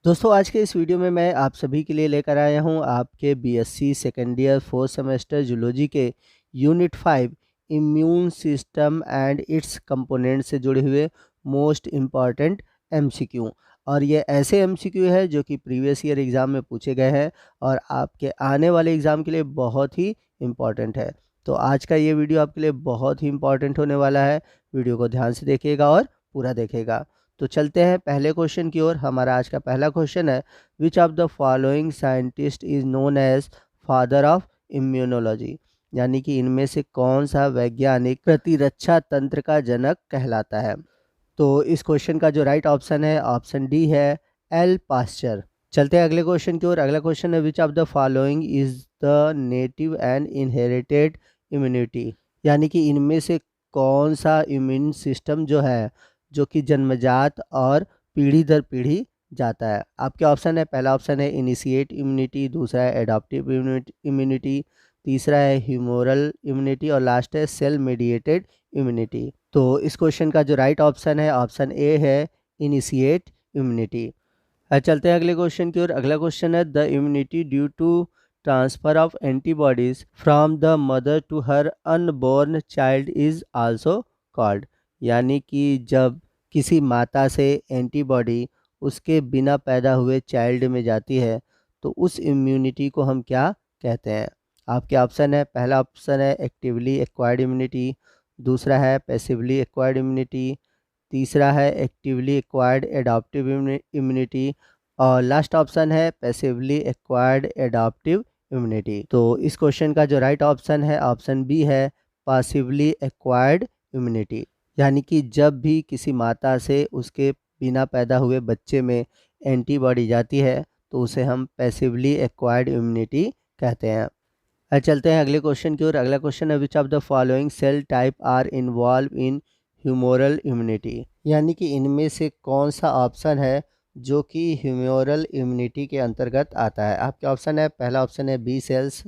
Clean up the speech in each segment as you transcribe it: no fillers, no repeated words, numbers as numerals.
दोस्तों आज के इस वीडियो में मैं आप सभी के लिए लेकर आया हूं आपके BSc second year fourth semester zoology के unit 5 immune system and its component से जुड़े हुए मोस्ट इम्पॉर्टेंट एमसीक्यू। और ये ऐसे एमसीक्यू है जो कि प्रीवियस ईयर एग्ज़ाम में पूछे गए हैं और आपके आने वाले एग्ज़ाम के लिए बहुत ही इम्पॉर्टेंट है। तो आज का ये वीडियो आपके लिए बहुत ही इम्पॉर्टेंट होने वाला है। वीडियो को ध्यान से देखिएगा और पूरा देखिएगा। तो चलते हैं पहले क्वेश्चन की ओर। हमारा आज का पहला क्वेश्चन है, which of the following scientist is known as father of immunology, यानी कि इनमें से कौन सा वैज्ञानिक प्रतिरक्षा तंत्र का जनक कहलाता है। तो इस क्वेश्चन का जो राइट ऑप्शन है ऑप्शन डी है, एल पास्चर। चलते हैं अगले क्वेश्चन की ओर। अगला क्वेश्चन है, which of the following is the native and inherited immunity, यानी कि इनमें से कौन सा इम्यून सिस्टम जो है जो कि जन्मजात और पीढ़ी दर पीढ़ी जाता है। आपके ऑप्शन है, पहला ऑप्शन है इनिशिएट इम्यूनिटी, दूसरा है एडॉप्टिव इम्यूनिटी, तीसरा है ह्यूमोरल इम्यूनिटी और लास्ट है सेल मीडिएटेड इम्यूनिटी। तो इस क्वेश्चन का जो राइट ऑप्शन है ऑप्शन ए है, इनिशिएट इम्यूनिटी। चलते हैं अगले क्वेश्चन की ओर। अगला क्वेश्चन है, the immunity due to transfer of antibodies from the mother to her unborn child is also called, यानी कि जब किसी माता से एंटीबॉडी उसके बिना पैदा हुए चाइल्ड में जाती है तो उस इम्यूनिटी को हम क्या कहते हैं। आपके ऑप्शन है, पहला ऑप्शन है एक्टिवली एक्वायर्ड इम्यूनिटी, दूसरा है पैसिवली एक्वायर्ड इम्यूनिटी, तीसरा है एक्टिवली एक्वायर्ड एडाप्टिव इम्यूनिटी और लास्ट ऑप्शन है पैसिवली एक्वायर्ड एडाप्टिव इम्यूनिटी। तो इस क्वेश्चन का जो राइट ऑप्शन है ऑप्शन बी है, पासिवली एक्वायर्ड इम्यूनिटी, यानी कि जब भी किसी माता से उसके बिना पैदा हुए बच्चे में एंटीबॉडी जाती है तो उसे हम पैसिवली एक्वायर्ड इम्यूनिटी कहते हैं। चलते हैं अगले क्वेश्चन की ओर। अगला क्वेश्चन है, which of the following cell type are involve in humoral immunity, यानी कि इनमें से कौन सा ऑप्शन है जो कि ह्यूमोरल इम्यूनिटी के अंतर्गत आता है। आपके ऑप्शन है, पहला ऑप्शन है बी सेल्स,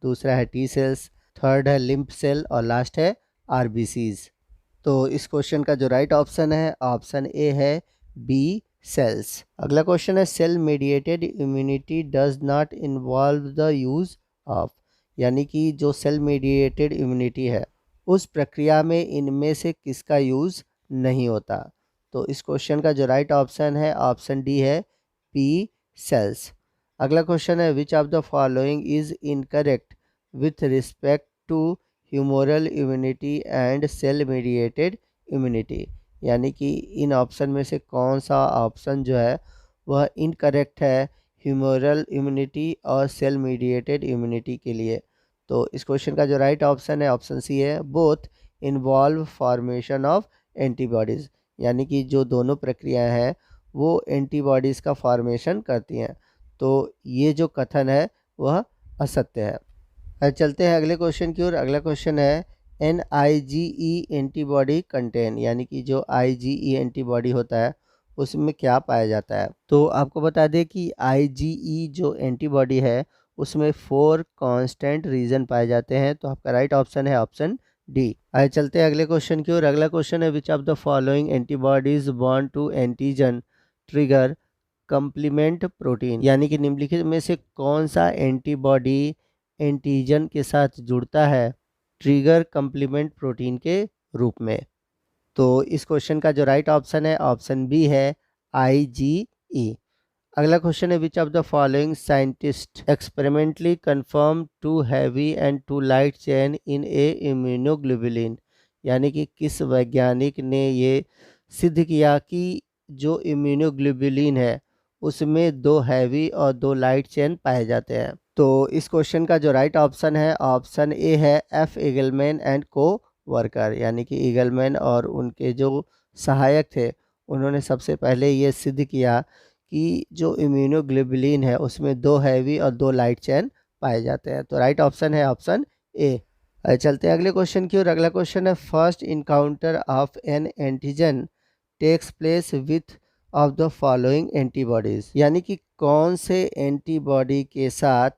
दूसरा है टी सेल्स, थर्ड है लिम्फ सेल और लास्ट है आरबीसीज। तो इस क्वेश्चन का जो राइट ऑप्शन है ऑप्शन ए है, बी सेल्स। अगला क्वेश्चन है, cell mediated immunity does not involve the use of, यानी कि जो सेल मीडिएटेड इम्यूनिटी है उस प्रक्रिया में इनमें से किसका यूज़ नहीं होता। तो इस क्वेश्चन का जो राइट ऑप्शन है ऑप्शन डी है, पी सेल्स। अगला क्वेश्चन है, which of the following is incorrect with respect to humoral immunity and cell mediated immunity, यानी कि इन ऑप्शन में से कौन सा ऑप्शन जो है वह इनकरेक्ट है ह्यूमोरल इम्यूनिटी और सेल मीडिएटेड इम्यूनिटी के लिए। तो इस क्वेश्चन का जो राइट ऑप्शन है ऑप्शन सी है, both involve formation of antibodies, यानी कि जो दोनों प्रक्रियाएं हैं वो एंटीबॉडीज़ का फॉर्मेशन करती हैं। तो ये जो कथन है वह असत्य है। चलते हैं अगले क्वेश्चन की ओर। अगला क्वेश्चन है, एन आई जी ई एंटीबॉडी कंटेन, यानी कि जो आई जी ई एंटीबॉडी होता है उसमें क्या पाया जाता है। तो आपको बता दें कि आई जी ई जो एंटीबॉडी है उसमें 4 कांस्टेंट रीजन पाए जाते हैं। तो आपका राइट ऑप्शन है ऑप्शन डी। आइए चलते हैं अगले क्वेश्चन की ओर। अगला क्वेश्चन है, which of the following antibodies bond to antigen trigger complement protein, यानी कि निम्नलिखित में से कौन सा एंटीबॉडी एंटीजन के साथ जुड़ता है ट्रिगर कंप्लीमेंट प्रोटीन के रूप में। तो इस क्वेश्चन का जो राइट ऑप्शन है ऑप्शन बी है, आई जी ई। अगला क्वेश्चन है, which of the following scientist experimentally confirm two heavy and two light chain in a immunoglobulin, यानी कि किस वैज्ञानिक ने ये सिद्ध किया कि जो इम्यूनोग्लोबुलिन है उसमें 2 हैवी और 2 लाइट चेन पाए जाते हैं। तो इस क्वेश्चन का जो राइट ऑप्शन है ऑप्शन ए है, एफ ईगलमैन एंड को वर्कर, यानी कि ईगलमैन और उनके जो सहायक थे उन्होंने सबसे पहले ये सिद्ध किया कि जो इम्यूनोग्लोबुलिन है उसमें 2 हैवी और 2 लाइट चेन पाए जाते हैं। तो राइट ऑप्शन है ऑप्शन ए। चलते हैं अगले क्वेश्चन की ओर। अगला क्वेश्चन है, first encounter of an antigen takes place with of the following antibodies, यानी कि कौन से एंटीबॉडी के साथ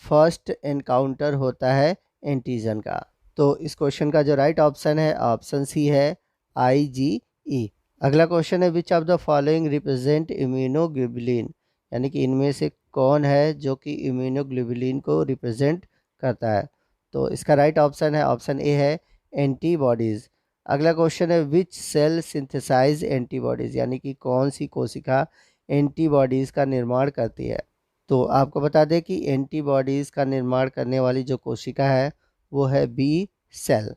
फर्स्ट एनकाउंटर होता है एंटीजन का। तो इस क्वेश्चन का जो राइट ऑप्शन है ऑप्शन सी है, आई जी ई। अगला क्वेश्चन है, which of the following represent immunoglobulin, यानी कि इनमें से कौन है जो कि इम्यूनोग्लोबुलिन को रिप्रेजेंट करता है। तो इसका राइट ऑप्शन है ऑप्शन ए है एंटीबॉडीज़। अगला क्वेश्चन है विच सेल सिंथेसाइज एंटीबॉडीज़, यानी कि कौन सी कोशिका एंटीबॉडीज़ का निर्माण करती है। तो आपको बता दें कि एंटीबॉडीज़ का निर्माण करने वाली जो कोशिका है वो है बी सेल।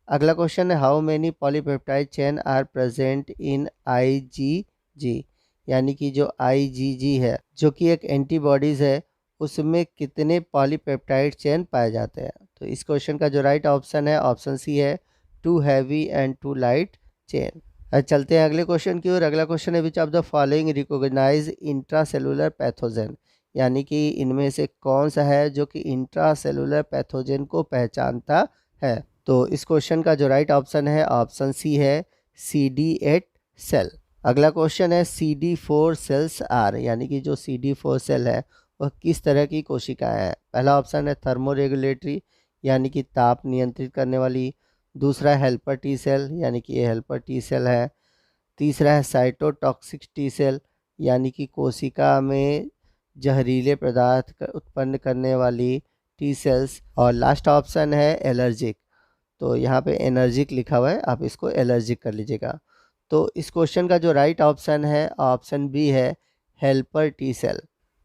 अगला क्वेश्चन है how many polypeptide chain are present in IgG, यानी कि जो आईजीजी है जो कि एक एंटीबॉडीज़ है उसमें कितने पॉलीपेप्टाइड चेन पाए जाते हैं। तो इस क्वेश्चन का जो राइट ऑप्शन है ऑप्शन सी है 2 हैवी एंड 2 लाइट चेन। चलते हैं अगले क्वेश्चन की ओर। अगला क्वेश्चन है which of the following recognize intracellular pathogen, यानी कि इनमें से कौन सा है जो कि इंट्रासेलुलर पैथोजन को पहचानता है। तो इस क्वेश्चन का जो राइट ऑप्शन है ऑप्शन सी है CD8 सेल। अगला क्वेश्चन है CD4 सेल्स आर, यानी कि जो CD4 सेल है वह किस तरह की कोशिकाएं हैं। पहला ऑप्शन है थर्मोरेगुलेटरी, यानी कि ताप नियंत्रित करने वाली। दूसरा है हेल्पर टी सेल, यानी कि ये हेल्पर टी सेल है। तीसरा है साइटोटॉक्सिक टी सेल, यानी कि कोशिका में जहरीले पदार्थ उत्पन्न करने वाली टी सेल्स। और लास्ट ऑप्शन है एलर्जिक, तो यहाँ पे एनर्जिक लिखा हुआ है, आप इसको एलर्जिक कर लीजिएगा। तो इस क्वेश्चन का जो राइट ऑप्शन है ऑप्शन बी है हेल्पर टी सेल।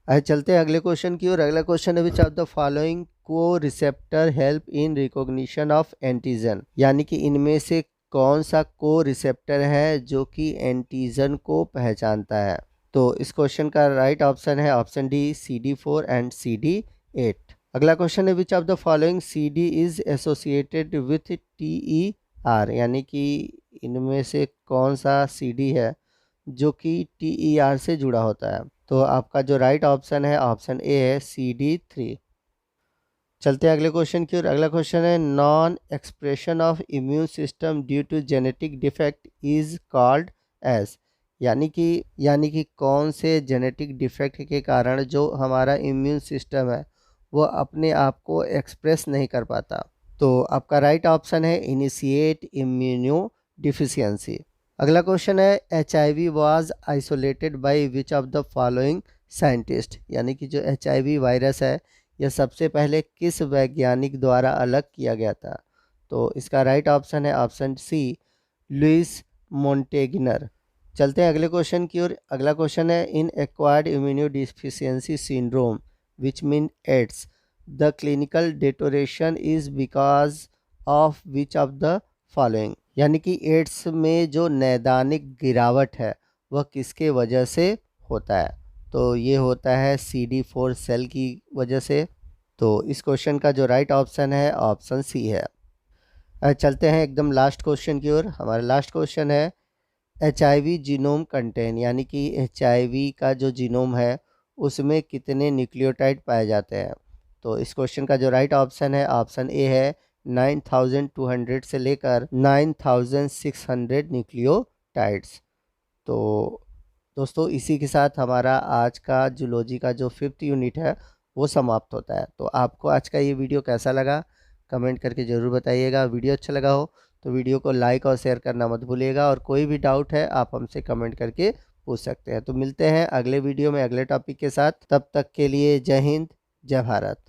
चलते हैं अगले क्वेश्चन की ओर। अगला क्वेश्चन है विच ऑफ द फॉलोइंग को receptor help in recognition of antigen, यानी कि इनमें से कौन सा को रिसेप्टर है जो कि एंटीजन को पहचानता है। तो इस क्वेश्चन का राइट ऑप्शन है option D CD4 and CD8। अगला क्वेश्चन है which of the following CD is associated with TER, यानी कि इनमें से कौन सा CD है जो कि TER से जुड़ा होता है। तो आपका जो राइट ऑप्शन है ऑप्शन ए है CD3। चलते हैं अगले क्वेश्चन की ओर। अगला क्वेश्चन है non expression of immune system due to genetic defect is called as, यानी कि कौन से जेनेटिक डिफेक्ट के कारण जो हमारा इम्यून सिस्टम है वो अपने आप को एक्सप्रेस नहीं कर पाता। तो आपका राइट ऑप्शन है इनिशिएट इम्यूनो डिफिशियंसी। अगला क्वेश्चन है HIV was isolated by which of the following scientist, यानी कि जो HIV वायरस है यह सबसे पहले किस वैज्ञानिक द्वारा अलग किया गया था। तो इसका राइट ऑप्शन है ऑप्शन सी लुइस मोंटेगिनर। चलते हैं अगले क्वेश्चन की ओर। अगला क्वेश्चन है in acquired immunodeficiency syndrome which mean AIDS the clinical deterioration is because of which of the following, यानी कि एड्स में जो नैदानिक गिरावट है वह किसके वजह से होता है। तो ये होता है CD4 सेल की वजह से। तो इस क्वेश्चन का जो राइट ऑप्शन है ऑप्शन सी है। चलते हैं एकदम लास्ट क्वेश्चन की ओर। हमारा लास्ट क्वेश्चन है HIV जीनोम कंटेन, यानी कि HIV का जो जीनोम है उसमें कितने न्यूक्लियोटाइड पाए जाते हैं। तो इस क्वेश्चन का जो राइट ऑप्शन है ऑप्शन ए है 9200 से लेकर 9600 न्यूक्लियोटाइड्स। तो दोस्तों इसी के साथ हमारा आज का जूलॉजी का जो 5th यूनिट है वो समाप्त होता है। तो आपको आज का ये वीडियो कैसा लगा कमेंट करके ज़रूर बताइएगा। वीडियो अच्छा लगा हो तो वीडियो को लाइक और शेयर करना मत भूलिएगा, और कोई भी डाउट है आप हमसे कमेंट करके पूछ सकते हैं। तो मिलते हैं अगले वीडियो में अगले टॉपिक के साथ, तब तक के लिए जय हिंद जय भारत।